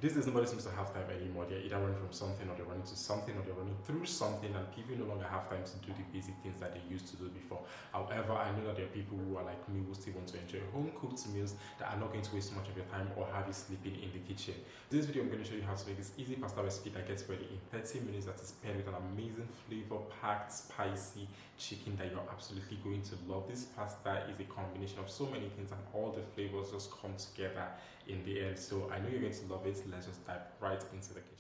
These days, nobody seems to have time anymore. They're either running from something, or they're running to something, or they're running through something, and people no longer have time to do the basic things that they used to do before. However, I know that there are people who are like me who still want to enjoy home cooked meals that are not going to waste much of your time or have you sleeping in the kitchen. This video, I'm going to show you how to make this easy pasta recipe that gets ready in 30 minutes, that is paired with an amazing flavor packed, spicy chicken that you're absolutely going to love. This pasta is a combination of so many things, and all the flavors just come together in the end. So I know you're going to love it. Let's just dive right into the kitchen.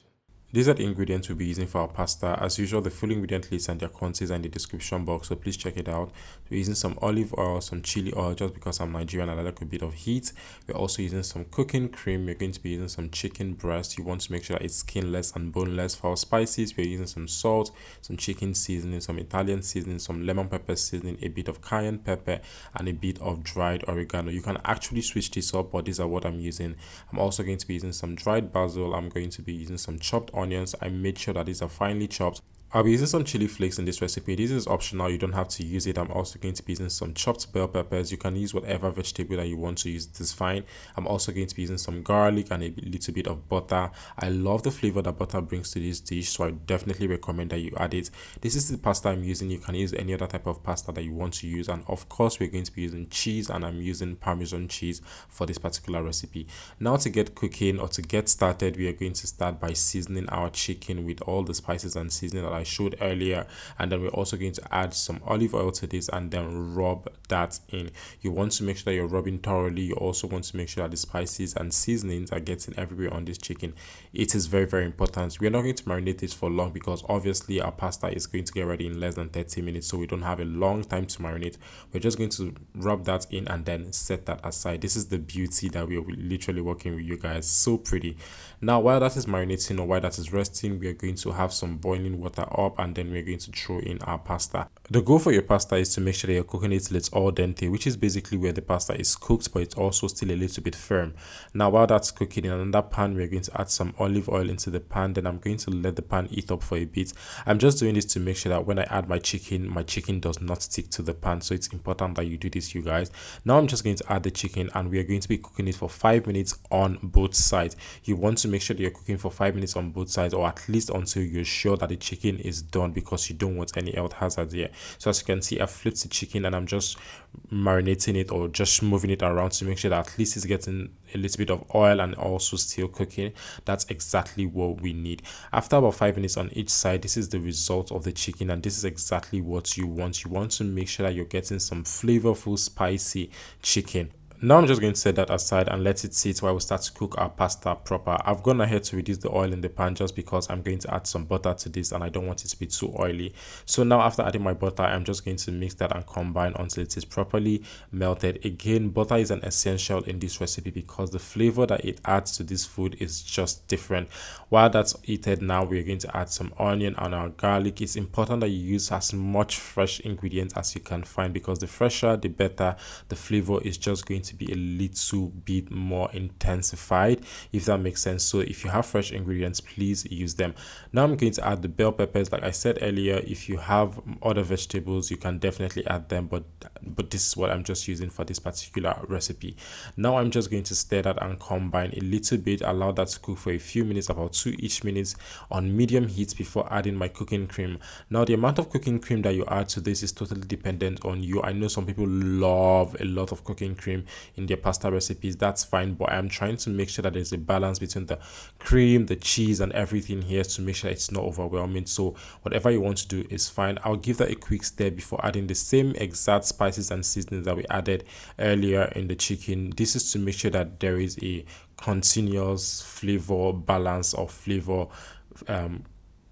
These are the ingredients we'll be using for our pasta. As usual, the full ingredient list and their quantities are in the description box, so please check it out. We're using some olive oil, some chili oil, just because I'm Nigerian and I like a bit of heat. We're also using some cooking cream. We're going to be using some chicken breast. You want to make sure that it's skinless and boneless. For our spices, we're using some salt, some chicken seasoning, some Italian seasoning, some lemon pepper seasoning, a bit of cayenne pepper, and a bit of dried oregano. You can actually switch this up, but these are what I'm using. I'm also going to be using some dried basil. I'm going to be using some chopped onions. I made sure that these are finely chopped. I'll be using some chili flakes in this recipe. This is optional, you don't have to use it. I'm also going to be using some chopped bell peppers. You can use whatever vegetable that you want to use, it is fine. I'm also going to be using some garlic and a little bit of butter. I love the flavor that butter brings to this dish, so I definitely recommend that you add it. This is the pasta I'm using. You can use any other type of pasta that you want to use, and of course we're going to be using cheese, and I'm using Parmesan cheese for this particular recipe. Now to get cooking or to get started, we are going to start by seasoning our chicken with all the spices and seasoning that I showed earlier, and then we're also going to add some olive oil to this and then rub that in. You want to make sure that you're rubbing thoroughly. You also want to make sure that the spices and seasonings are getting everywhere on this chicken. It is very, very important. We're not going to marinate this for long because obviously our pasta is going to get ready in less than 30 minutes, so we don't have a long time to marinate. We're just going to rub that in and then set that aside. This is the beauty that we're literally working with you guys. So pretty. Now while that is marinating or while that is resting, we are going to have some boiling water up, and then we're going to throw in our pasta. The goal for your pasta is to make sure that you're cooking it till it's al dente, which is basically where the pasta is cooked but it's also still a little bit firm. Now while that's cooking, in another pan we're going to add some olive oil into the pan. Then I'm going to let the pan heat up for a bit. I'm just doing this to make sure that when I add my chicken does not stick to the pan, so it's important that you do this, you guys. Now I'm just going to add the chicken, and we are going to be cooking it for 5 minutes on both sides. You want to make sure that you're cooking for 5 minutes on both sides, or at least until you're sure that the chicken is done, because you don't want any health hazards here. So as you can see, I flipped the chicken and I'm just marinating it or just moving it around to make sure that at least it's getting a little bit of oil and also still cooking. That's exactly what we need. After about 5 minutes on each side, this is the result of the chicken, and this is exactly what you want. You want to make sure that you're getting some flavorful, spicy chicken. Now I'm just going to set that aside and let it sit while we start to cook our pasta proper. I've gone ahead to reduce the oil in the pan just because I'm going to add some butter to this and I don't want it to be too oily. So now after adding my butter, I'm just going to mix that and combine until it is properly melted. Again, butter is an essential in this recipe because the flavor that it adds to this food is just different. While that's heated, now we're going to add some onion and our garlic. It's important that you use as much fresh ingredients as you can find, because the fresher the better. The flavor is just going to be a little bit more intensified, if that makes sense. So if you have fresh ingredients, please use them. Now I'm going to add the bell peppers. Like I said earlier, if you have other vegetables, you can definitely add them, but this is what I'm just using for this particular recipe. Now I'm just going to stir that and combine a little bit, allow that to cook for a few minutes, about 2 each minutes on medium heat before adding my cooking cream. Now the amount of cooking cream that you add to this is totally dependent on you. I know some people love a lot of cooking cream in their pasta recipes. That's fine, but I'm trying to make sure that there's a balance between the cream, the cheese, and everything here to make sure it's not overwhelming. So whatever you want to do is fine. I'll give that a quick stir before adding the same exact spices and seasonings that we added earlier in the chicken. This is to make sure that there is a continuous flavor balance of flavor.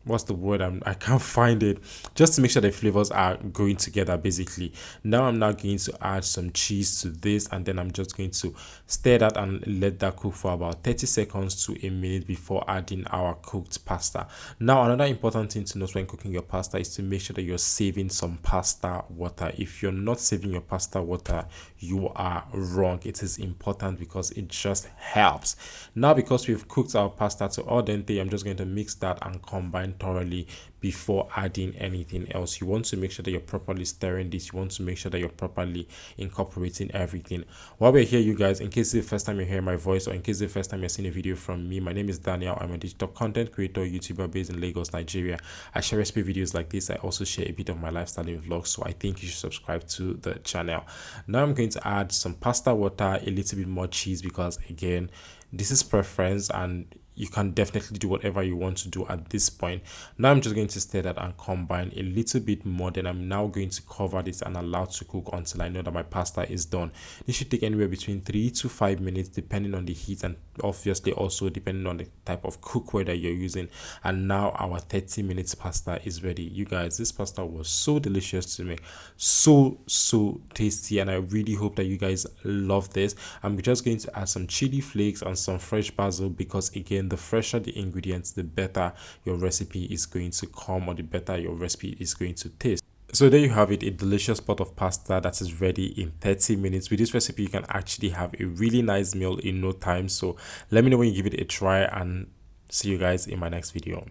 What's the word? I can't find it. Just to make sure the flavors are going together, basically. Now I'm now going to add some cheese to this, and then I'm just going to stir that and let that cook for about 30 seconds to a minute before adding our cooked pasta. Now another important thing to note when cooking your pasta is to make sure that you're saving some pasta water. If you're not saving your pasta water, you are wrong. It is important because it just helps. Now because we've cooked our pasta to al dente, I'm just going to mix that and combine thoroughly before adding anything else. You want to make sure that you're properly stirring this. You want to make sure that you're properly incorporating everything. While we're here, you guys, in case it's the first time you're hearing my voice, or in case it's the first time you're seeing a video from me, my name is Daniel. I'm a digital content creator, YouTuber based in Lagos, Nigeria. I share recipe videos like this. I also share a bit of my lifestyle vlogs, so I think you should subscribe to the channel. Now I'm going to add some pasta water, a little bit more cheese, because again, this is preference and you can definitely do whatever you want to do at this point. Now I'm just going to stir that and combine a little bit more. Then I'm now going to cover this and allow to cook until I know that my pasta is done. This should take anywhere between 3 to 5 minutes depending on the heat, and obviously also depending on the type of cookware that you're using. And now our 30 minutes pasta is ready. You guys, this pasta was so delicious to make, so tasty, and I really hope that you guys love this. I'm just going to add some chili flakes and some fresh basil, because again, the fresher the ingredients, the better your recipe is going to come, or the better your recipe is going to taste. So there you have it, a delicious pot of pasta that is ready in 30 minutes. With this recipe, you can actually have a really nice meal in no time. So let me know when you give it a try, and see you guys in my next video.